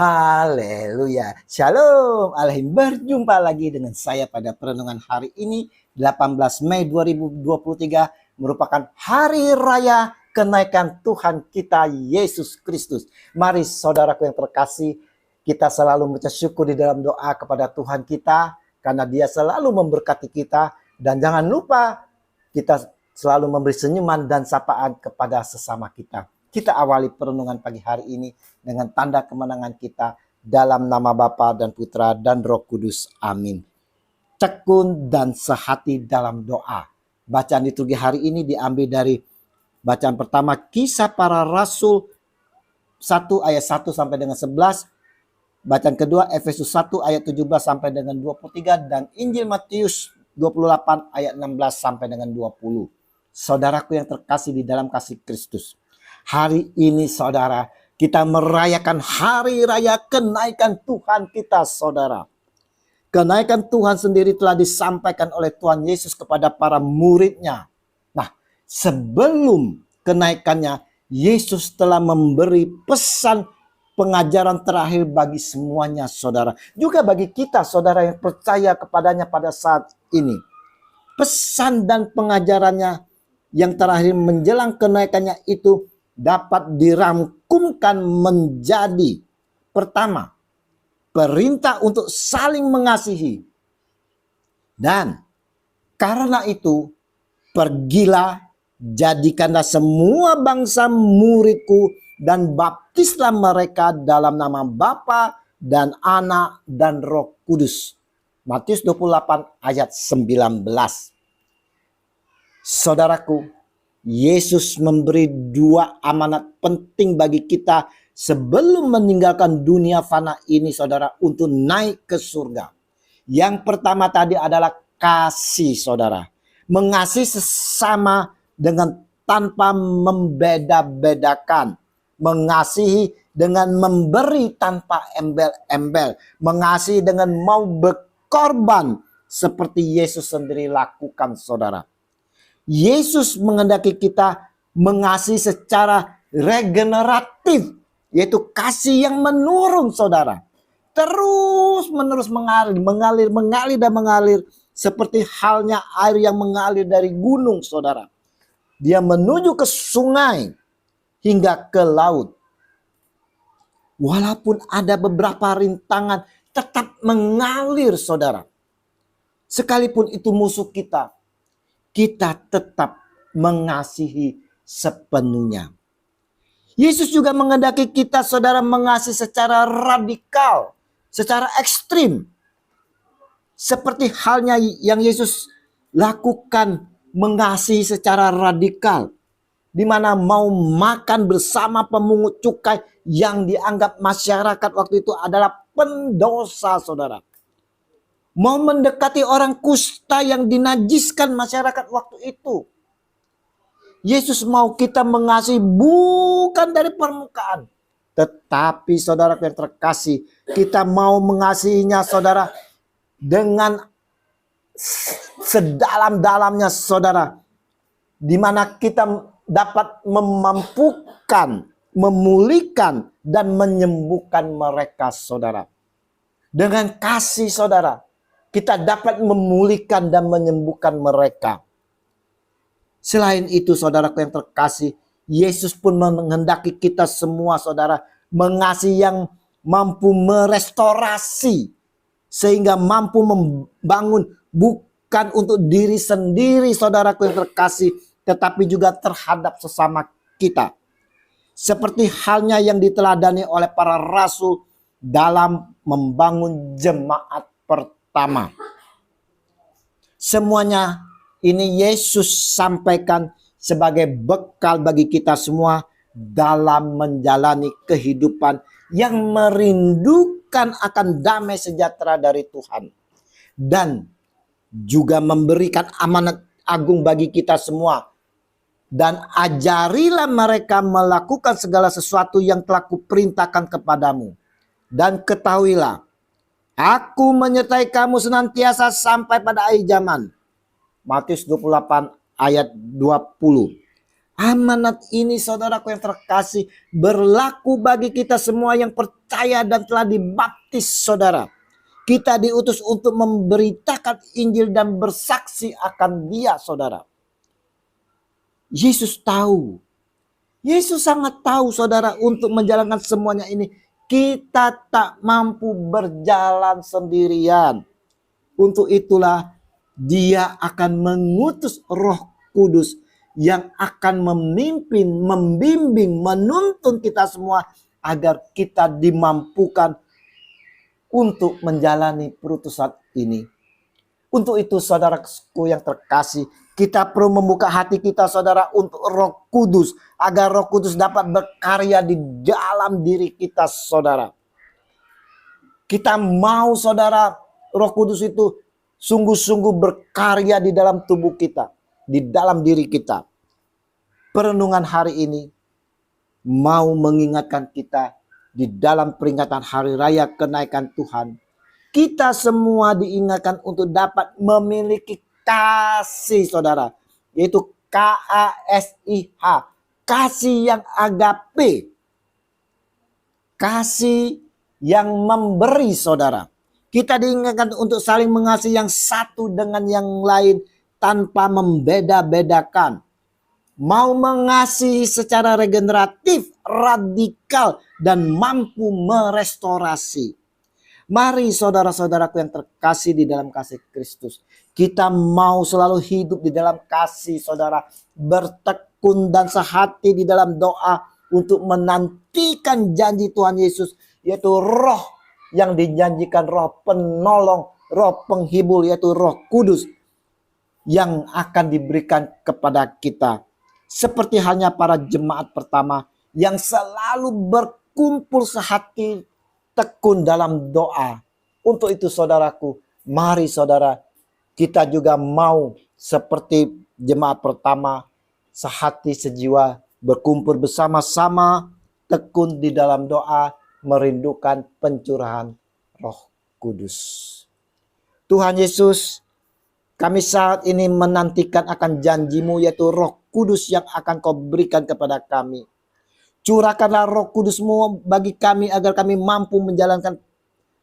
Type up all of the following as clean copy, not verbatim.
Haleluya. Shalom Alaikum. Berjumpa lagi dengan saya pada perenungan hari ini 18 Mei 2023 merupakan hari raya kenaikan Tuhan kita Yesus Kristus. Mari saudaraku yang terkasih, kita selalu mengucap syukur di dalam doa kepada Tuhan kita karena Dia selalu memberkati kita, dan jangan lupa kita selalu memberi senyuman dan sapaan kepada sesama kita. Kita awali perenungan pagi hari ini dengan tanda kemenangan kita dalam nama Bapa dan Putra dan Roh Kudus. Amin. Tekun dan sehati dalam doa. Bacaan liturgi hari ini diambil dari bacaan pertama Kisah Para Rasul 1 ayat 1 sampai dengan 11. Bacaan kedua Efesus 1 ayat 17 sampai dengan 23 dan Injil Matius 28 ayat 16 sampai dengan 20. Saudaraku yang terkasih di dalam kasih Kristus, hari ini saudara, kita merayakan hari raya kenaikan Tuhan kita saudara. Kenaikan Tuhan sendiri telah disampaikan oleh Tuhan Yesus kepada para muridnya. Nah, sebelum kenaikannya, Yesus telah memberi pesan pengajaran terakhir bagi semuanya saudara. Juga bagi kita saudara yang percaya kepadanya pada saat ini. Pesan dan pengajarannya yang terakhir menjelang kenaikannya itu dapat dirangkumkan menjadi: pertama, perintah untuk saling mengasihi. Dan karena itu, pergilah, jadikanlah semua bangsa muridku dan baptislah mereka dalam nama Bapa dan Anak dan Roh Kudus. Matius 28 ayat 19. Saudaraku, Yesus memberi dua amanat penting bagi kita sebelum meninggalkan dunia fana ini saudara, untuk naik ke surga. Yang pertama tadi adalah kasih saudara. Mengasihi sesama dengan tanpa membeda-bedakan. Mengasihi dengan memberi tanpa embel-embel. Mengasihi dengan mau berkorban seperti Yesus sendiri lakukan saudara. Yesus menghendaki kita mengasihi secara regeneratif, yaitu kasih yang menurun saudara. Terus menerus mengalir dan mengalir seperti halnya air yang mengalir dari gunung saudara. Dia menuju ke sungai hingga ke laut. Walaupun ada beberapa rintangan, tetap mengalir saudara. Sekalipun itu musuh kita, kita tetap mengasihi sepenuhnya. Yesus juga menghendaki kita saudara mengasihi secara radikal, secara ekstrim. Seperti halnya yang Yesus lakukan, mengasihi secara radikal. Di mana mau makan bersama pemungut cukai yang dianggap masyarakat waktu itu adalah pendosa saudara. Mau mendekati orang kusta yang dinajiskan masyarakat waktu itu. Yesus mau kita mengasihi bukan dari permukaan. Tetapi saudara yang terkasih, kita mau mengasihinya saudara dengan sedalam-dalamnya saudara. Di mana kita dapat memampukan, memulihkan dan menyembuhkan mereka saudara. Dengan kasih saudara, kita dapat memulihkan dan menyembuhkan mereka. Selain itu saudaraku yang terkasih, Yesus pun menghendaki kita semua saudara mengasihi yang mampu merestorasi. Sehingga mampu membangun bukan untuk diri sendiri saudaraku yang terkasih, tetapi juga terhadap sesama kita. Seperti halnya yang diteladani oleh para rasul dalam membangun jemaat pertama. Semuanya ini Yesus sampaikan sebagai bekal bagi kita semua dalam menjalani kehidupan yang merindukan akan damai sejahtera dari Tuhan. Dan juga memberikan amanat agung bagi kita semua. Dan ajarilah mereka melakukan segala sesuatu yang telah kuperintahkan kepadamu. Dan ketahuilah, aku menyertai kamu senantiasa sampai pada akhir zaman. Matius 28 ayat 20. Amanat ini saudaraku yang terkasih berlaku bagi kita semua yang percaya dan telah dibaptis saudara. Kita diutus untuk memberitakan Injil dan bersaksi akan Dia saudara. Yesus tahu. Yesus sangat tahu saudara untuk menjalankan semuanya ini. Kita tak mampu berjalan sendirian. Untuk itulah Dia akan mengutus Roh Kudus yang akan memimpin, membimbing, menuntun kita semua agar kita dimampukan untuk menjalani perutusan ini. Untuk itu saudaraku yang terkasih, kita perlu membuka hati kita saudara untuk Roh Kudus, agar Roh Kudus dapat berkarya di dalam diri kita saudara. Kita mau saudara Roh Kudus itu sungguh-sungguh berkarya di dalam tubuh kita, di dalam diri kita. Perenungan hari ini mau mengingatkan kita di dalam peringatan Hari Raya Kenaikan Tuhan. Kita semua diingatkan untuk dapat memiliki kasih saudara. Yaitu KASIH. Kasih yang agape. Kasih yang memberi saudara. Kita diingatkan untuk saling mengasihi yang satu dengan yang lain tanpa membeda-bedakan. Mau mengasihi secara regeneratif, radikal, dan mampu merestorasi. Mari saudara-saudaraku yang terkasih di dalam kasih Kristus. Kita mau selalu hidup di dalam kasih saudara. Bertekun dan sehati di dalam doa untuk menantikan janji Tuhan Yesus. Yaitu roh yang dijanjikan, roh penolong, roh penghibur, yaitu Roh Kudus. Yang akan diberikan kepada kita. Seperti halnya para jemaat pertama yang selalu berkumpul sehati tekun dalam doa. Untuk itu saudaraku, mari saudara, kita juga mau seperti jemaat pertama, sehati sejiwa, berkumpul bersama-sama, tekun di dalam doa, merindukan pencurahan Roh Kudus. Tuhan Yesus, kami saat ini menantikan akan janji-Mu, yaitu Roh Kudus yang akan Kau berikan kepada kami. Curahkanlah Roh Kudus-Mu bagi kami agar kami mampu menjalankan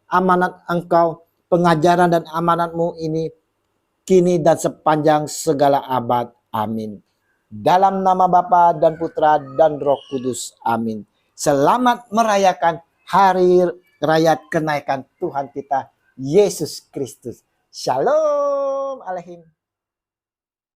amanat Engkau, pengajaran dan amanat-Mu ini kini dan sepanjang segala abad. Amin. Dalam nama Bapa dan Putra dan Roh Kudus. Amin. Selamat merayakan Hari Raya Kenaikan Tuhan kita Yesus Kristus. Shalom Aleihim.